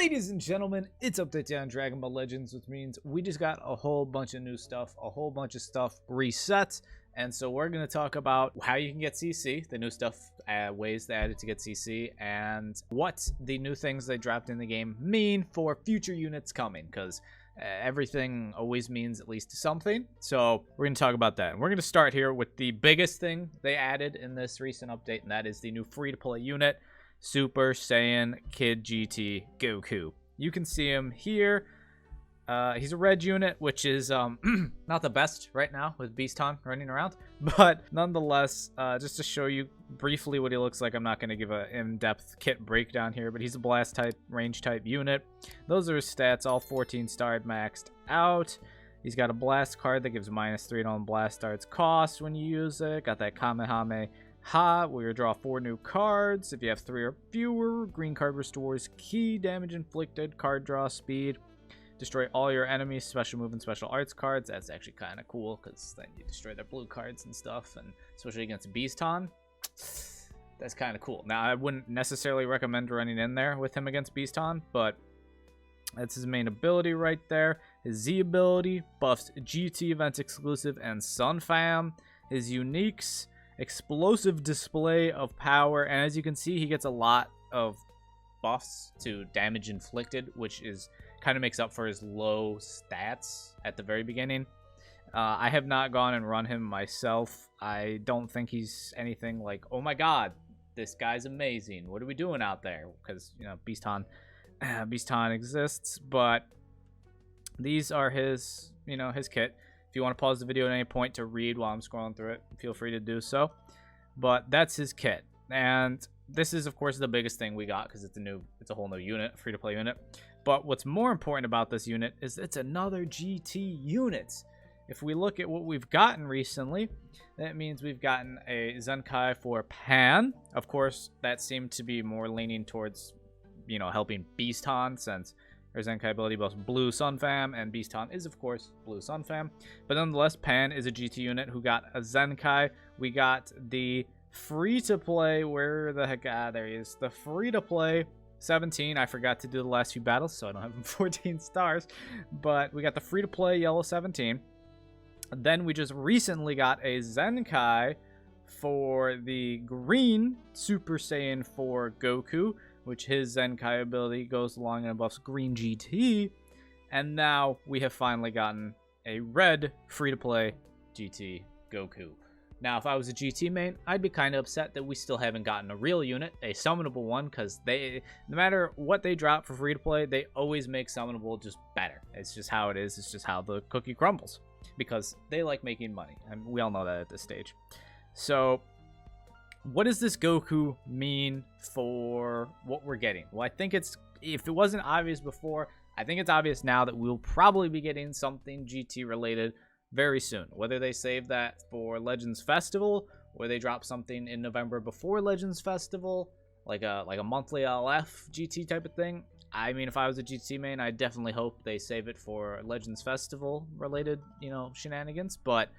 Ladies and gentlemen, it's Update Day on Dragon Ball Legends, which means we just got a whole bunch of new stuff, a whole bunch of stuff reset. And so we're going to talk about how you can get CC, the new stuff, ways they added to get CC, and what the new things they dropped in the game mean for future units coming, because everything always means at least something. So we're going to talk about that. And we're going to start here with the biggest thing they added in this recent update, and that is the new free-to-play unit, Super Saiyan Kid GT Goku. You can see him here. He's a red unit, which is not the best right now with Beaston running around, but nonetheless, just to show you briefly what he looks like, I'm not going to give an in-depth kit breakdown here, but he's a blast type, range type unit. Those are his stats, all 14 starred maxed out. He's got a blast card that gives -3 on blast darts cost when you use it. Got that Kamehameha, where you draw 4 new cards. If you have 3 or fewer, green card restores key damage inflicted, card draw speed. Destroy all your enemies' special move and special arts cards. That's actually kind of cool, because then you destroy their blue cards and stuff, and especially against Beaston. That's kind of cool. Now, I wouldn't necessarily recommend running in there with him against Beaston, but that's his main ability right there. His Z ability buffs GT event exclusive and Sun Fam. His uniques, explosive display of power, and as you can see, he gets a lot of buffs to damage inflicted, which is kind of makes up for his low stats at the very beginning. I have not gone and run him myself. I don't think he's anything like, oh my god, this guy's amazing, what are we doing out there? Because, you know, Beaston exists, but these are his, you know, his kit. If you want to pause the video at any point to read while I'm scrolling through it, feel free to do so. But that's his kit, and this is, of course, the biggest thing we got, because it's a whole new unit, free-to-play unit. But what's more important about this unit is it's another GT unit. If we look at what we've gotten recently, that means we've gotten a Zenkai for Pan. Of course, that seemed to be more leaning towards, you know, helping Beaston, since her Zenkai ability buffs Blue Sun Fam, and Beaston is, of course, Blue Sun Fam. But nonetheless, Pan is a GT unit who got a Zenkai. We got the free-to-play, where the heck, there he is, the free-to-play 17. I forgot to do the last few battles, so I don't have him 14 stars, but we got the free-to-play yellow 17. Then we just recently got a Zenkai for the green Super Saiyan 4 Goku, which his Zenkai ability goes along and buffs green GT. And now we have finally gotten a red free-to-play GT Goku. Now, if I was a GT main, I'd be kind of upset that we still haven't gotten a real unit, a summonable one, because no matter what they drop for free-to-play, they always make summonable just better. It's just how it is. It's just how the cookie crumbles, because they like making money, and we all know that at this stage. So, what does this Goku mean for what we're getting? Well, I think if it wasn't obvious before, I think it's obvious now that we'll probably be getting something GT-related very soon. Whether they save that for Legends Festival, or they drop something in November before Legends Festival, like a monthly LF GT type of thing. I mean, if I was a GT main, I definitely hope they save it for Legends Festival related, you know, shenanigans. But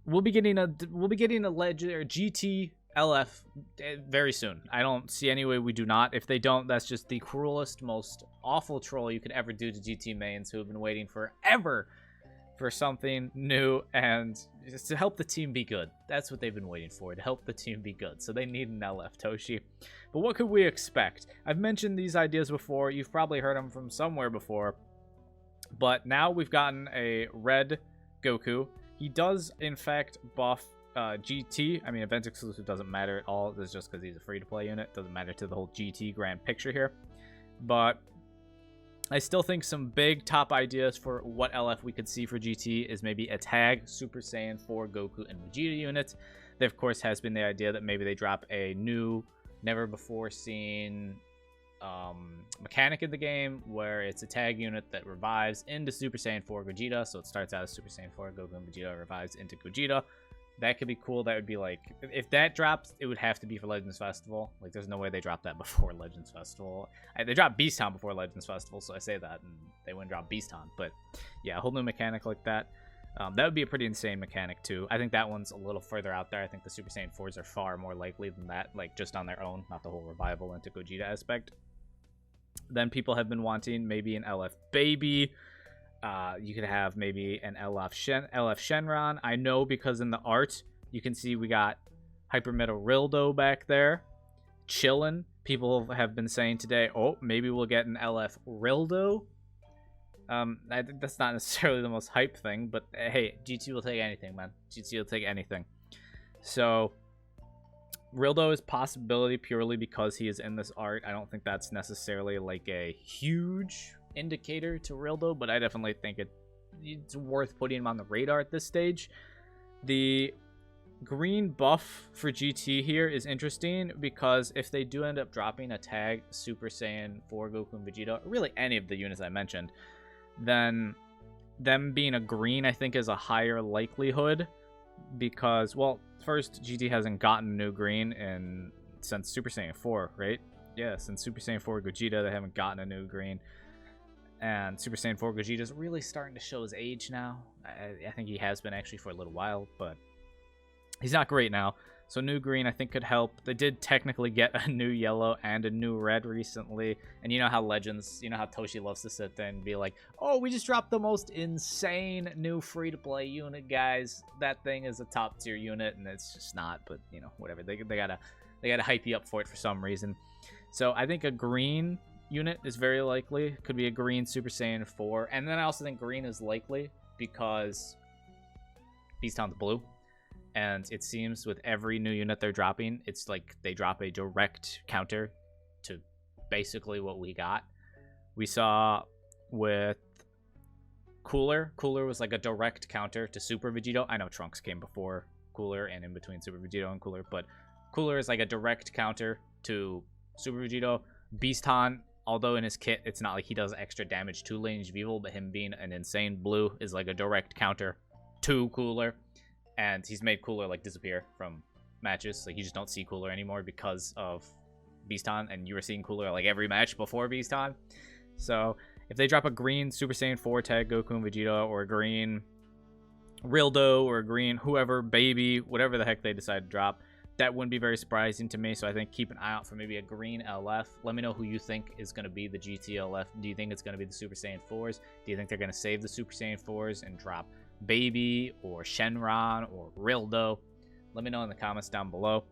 we'll be getting a Legend or GT LF very soon. I don't see any way we do not. If they don't, that's just the cruelest, most awful troll you could ever do to GT mains who have been waiting forever for something new, and just to help the team be good. That's what they've been waiting for, to help the team be good. So they need an LF Toshi. But what could we expect? I've mentioned these ideas before. You've probably heard them from somewhere before. But now we've gotten a red Goku. He does, in fact, buff GT. I mean, event exclusive doesn't matter at all. This is just because he's a free-to-play unit. Doesn't matter to the whole GT grand picture here. But I still think some big top ideas for what LF we could see for GT is maybe a tag Super Saiyan 4 Goku and Vegeta unit. There, of course, has been the idea that maybe they drop a new, never before seen mechanic in the game, where it's a tag unit that revives into Super Saiyan 4 Vegeta. So it starts out as Super Saiyan 4 Goku and Vegeta, revives into Gogeta. That could be cool. That would be like, if that drops, it would have to be for Legends Festival. Like, there's no way they drop that before Legends Festival. They dropped Beaston before Legends Festival, so I say that, and they wouldn't drop Beaston. But yeah, a whole new mechanic like that. That would be a pretty insane mechanic too. I think that one's a little further out there. I think the Super Saiyan 4s are far more likely than that, like just on their own, not the whole revival into Gogeta aspect. Then people have been wanting maybe an LF Baby. You could have maybe an LF Shenron. I know because in the art, you can see we got Hyper Metal Rildo back there, chilling. People have been saying today, oh, maybe we'll get an LF Rildo. That's not necessarily the most hype thing, but hey, GT will take anything, man. GT will take anything. So Rildo is possibility purely because he is in this art. I don't think that's necessarily like a huge indicator to Rildo, but I definitely think it's worth putting him on the radar at this stage. The green buff for GT here is interesting because if they do end up dropping a tag Super Saiyan 4 Goku and Vegeta, or really any of the units I mentioned, then them being a green I think is a higher likelihood because, well, first, GT hasn't gotten a new green since Super Saiyan 4, right? Yeah, since Super Saiyan 4 Gogeta, they haven't gotten a new green. And Super Saiyan 4 Gogeta is really starting to show his age now. I think he has been actually for a little while, but he's not great now. So new green I think could help. They did technically get a new yellow and a new red recently. And you know how Legends, you know how Toshi loves to sit there and be like, oh, we just dropped the most insane new free-to-play unit, guys. That thing is a top-tier unit, and it's just not. But, you know, whatever. They gotta hype you up for it for some reason. So I think a green unit is very likely. Could be a green Super Saiyan 4. And then I also think green is likely because Beast Town's blue. And it seems with every new unit they're dropping, it's like they drop a direct counter to basically what we got. We saw with Cooler. Cooler was like a direct counter to Super Vegeta. I know Trunks came before Cooler and in between Super Vegeta and Cooler, but Cooler is like a direct counter to Super Vegeta. Beaston, although in his kit, it's not like he does extra damage to Lineage of Evil, but him being an insane blue is like a direct counter to Cooler. And he's made Cooler like disappear from matches. Like you just don't see Cooler anymore because of Beaston, and you were seeing Cooler like every match before Beaston. So if they drop a green Super Saiyan 4 tag Goku and Vegeta, or a green Rildo, or a green whoever, Baby, whatever the heck they decide to drop, that wouldn't be very surprising to me. So I think keep an eye out for maybe a green LF. Let me know who you think is going to be the GT LF. Do you think it's going to be the Super Saiyan 4s? Do you think they're going to save the Super Saiyan 4s and drop Baby or Shenron or Rildo? Let me know in the comments down below.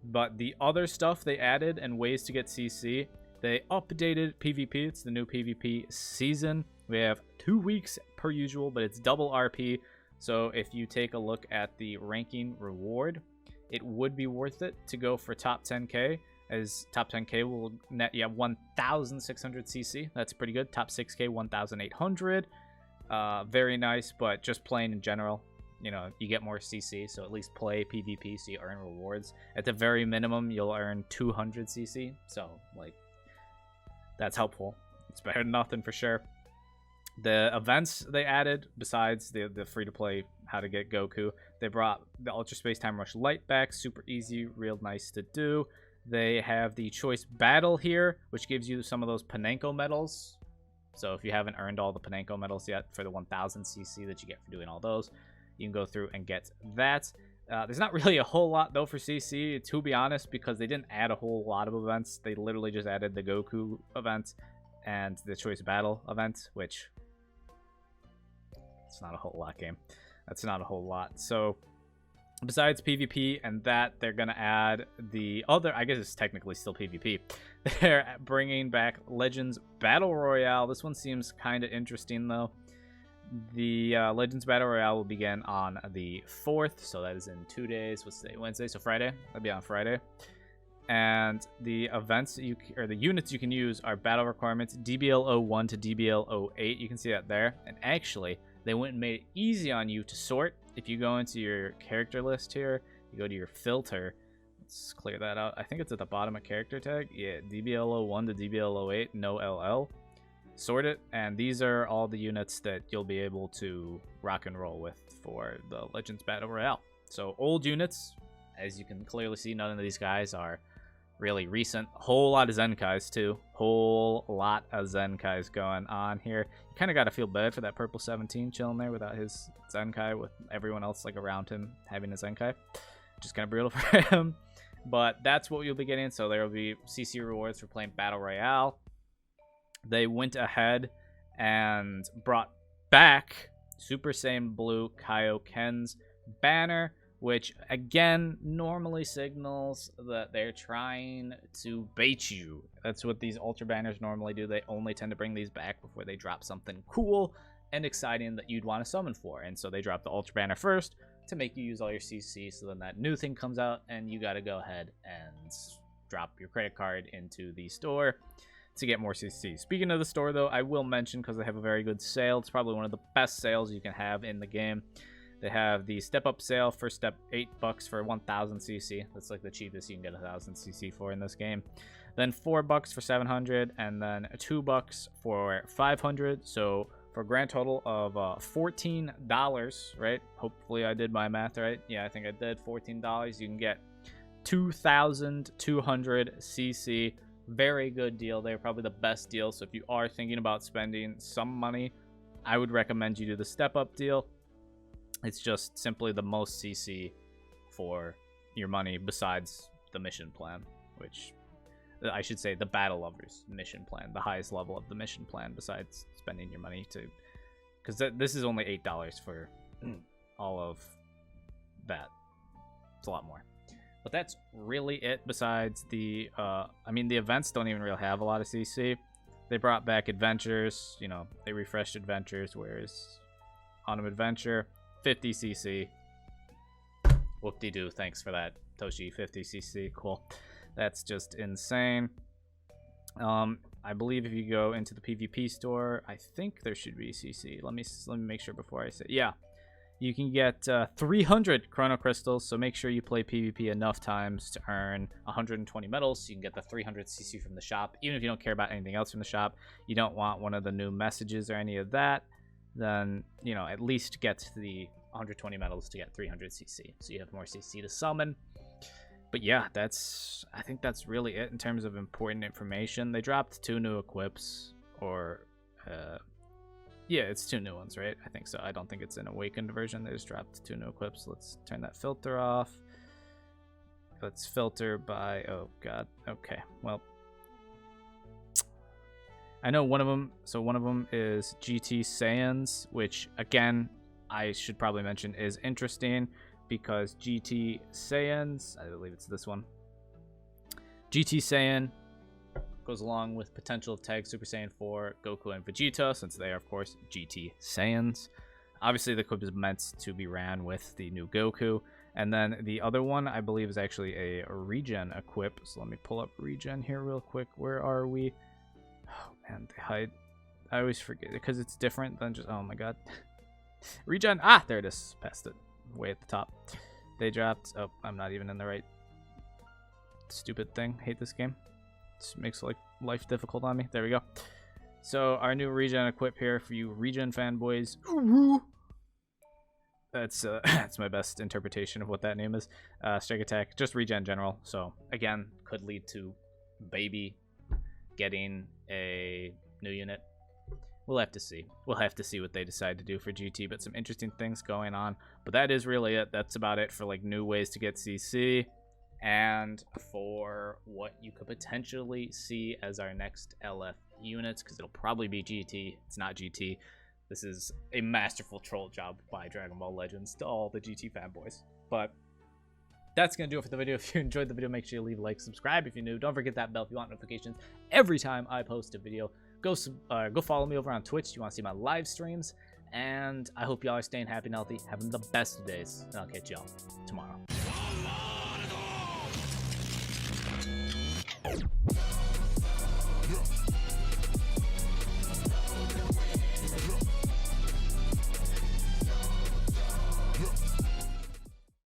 But the other stuff they added and ways to get CC, they updated PvP. It's the new PvP season. We have 2 weeks per usual, but it's double RP. So if you take a look at the ranking reward, it would be worth it to go for top 10k, as top 10k will net you 1,600 CC. That's pretty good. Top 6k 1,800. Very nice, but just playing in general, you know, you get more CC, so at least play PvP so you earn rewards. At the very minimum, you'll earn 200 CC, so like that's helpful. It's better than nothing for sure. The events they added, besides the free-to-play how to get Goku, they brought the Ultra Space Time Rush Light back. Super easy, real nice to do. They have the Choice Battle here, which gives you some of those Panenko medals. So if you haven't earned all the Panenko medals yet for the 1000 CC that you get for doing all those, you can go through and get that. There's not really a whole lot, though, for CC, to be honest, because they didn't add a whole lot of events. They literally just added the Goku event and the Choice Battle event, which it's not a whole lot, game. That's not a whole lot. So besides PvP and that, they're going to add the other, I guess it's technically still PvP. They're bringing back Legends Battle Royale. This one seems kind of interesting, though. The Legends Battle Royale will begin on the 4th, so that is in 2 days. What's today? Wednesday, so Friday. That'll be on Friday. And the events the units you can use are battle requirements DBL01 to DBL08. You can see that there. And actually, they went and made it easy on you to sort. If you go into your character list here, you go to your filter. Let's clear that out. I think it's at the bottom of character tag. Yeah, DBL01 to DBL08, no LL. Sort it, and these are all the units that you'll be able to rock and roll with for the Legends Battle Royale. So old units, as you can clearly see, none of these guys are really recent. Whole lot of Zenkais too. Whole lot of Zenkais going on here. You kind of got to feel bad for that purple 17 chilling there without his Zenkai, with everyone else like around him having a Zenkai. Just kind of brutal for him. But that's what you'll be getting. So there will be CC rewards for playing Battle Royale. they went ahead and brought back Super Saiyan Blue Kaioken's banner, which again normally signals that they're trying to bait you. That's what these Ultra banners normally do. They only tend to bring these back before they drop something cool and exciting that you'd want to summon for. And so they drop the Ultra banner first to make you use all your CC, so then that new thing comes out and you got to go ahead and drop your credit card into the store to get more CC. Speaking of the store, though, I will mention, because they have a very good sale, it's probably one of the best sales you can have in the game. They have the step up sale. First step, $8 for 1000 CC. That's like the cheapest you can get 1000 CC for in this game. Then $4 for 700, and then $2 for 500. So for a grand total of $14, right? Hopefully I did my math right. Yeah, I think I did. $14. You can get 2200 CC. Very good deal. They're probably the best deal. So if you are thinking about spending some money, I would recommend you do the step up deal. It's just simply the most CC for your money besides the mission plan, which I should say the Battle Lovers mission plan, the highest level of the mission plan besides spending your money to, because this is only $8 for all of that. It's a lot more. But that's really it besides the, I mean, the events don't even really have a lot of CC. They brought back adventures, you know, they refreshed adventures, whereas Autumn Adventure, 50 CC. Whoop-de-doo, thanks for that, Toshi. 50 CC, cool. That's just insane. I believe if you go into the PvP store, I think there should be CC. Let me make sure before I say, yeah. You can get 300 Chrono Crystals, so make sure you play PvP enough times to earn 120 medals, so you can get the 300 CC from the shop. Even if you don't care about anything else from the shop, you don't want one of the new messages or any of that, then, you know, at least get the 120 medals to get 300 CC, so you have more CC to summon. But yeah, I think that's really it in terms of important information. They dropped 2 new equips, or yeah, it's 2 new ones, right? I think so. I don't think it's an awakened version. They just dropped 2 new equips. Let's turn that filter off. Let's filter by, oh god, okay, well, I know one of them. So one of them is GT Saiyans, which again, I should probably mention is interesting because GT Saiyans, I believe it's this one. GT Saiyan goes along with potential of tag Super Saiyan 4 Goku and Vegeta, since they are, of course, GT Saiyans. Obviously, the equip is meant to be ran with the new Goku. And then the other one, I believe, is actually a regen equip. So let me pull up regen here real quick. Where are we? Oh, man, they hide. I always forget it because it's different than just... Oh, my God. Regen. Ah, there it is. Past it. Way at the top. They dropped... Oh, I'm not even in the right... Stupid thing. Hate this game. It makes like life difficult on me. There we go. So our new regen equip here for you regen fanboys. That's that's my best interpretation of what that name is. Strike attack, just regen general. So again, could lead to baby getting a new unit. We'll have to see. We'll have to see what they decide to do for GT, but some interesting things going on. But that is really it. That's about it for like new ways to get CC. And for what you could potentially see as our next LF units, because it'll probably be GT. It's not GT. This is a masterful troll job by Dragon Ball Legends to all the GT fanboys. But that's going to do it for the video. If you enjoyed the video, make sure you leave a like, subscribe if you're new. Don't forget that bell if you want notifications every time I post a video. Go follow me over on Twitch if you want to see my live streams. And I hope y'all are staying happy and healthy, having the best of days. And I'll catch y'all tomorrow.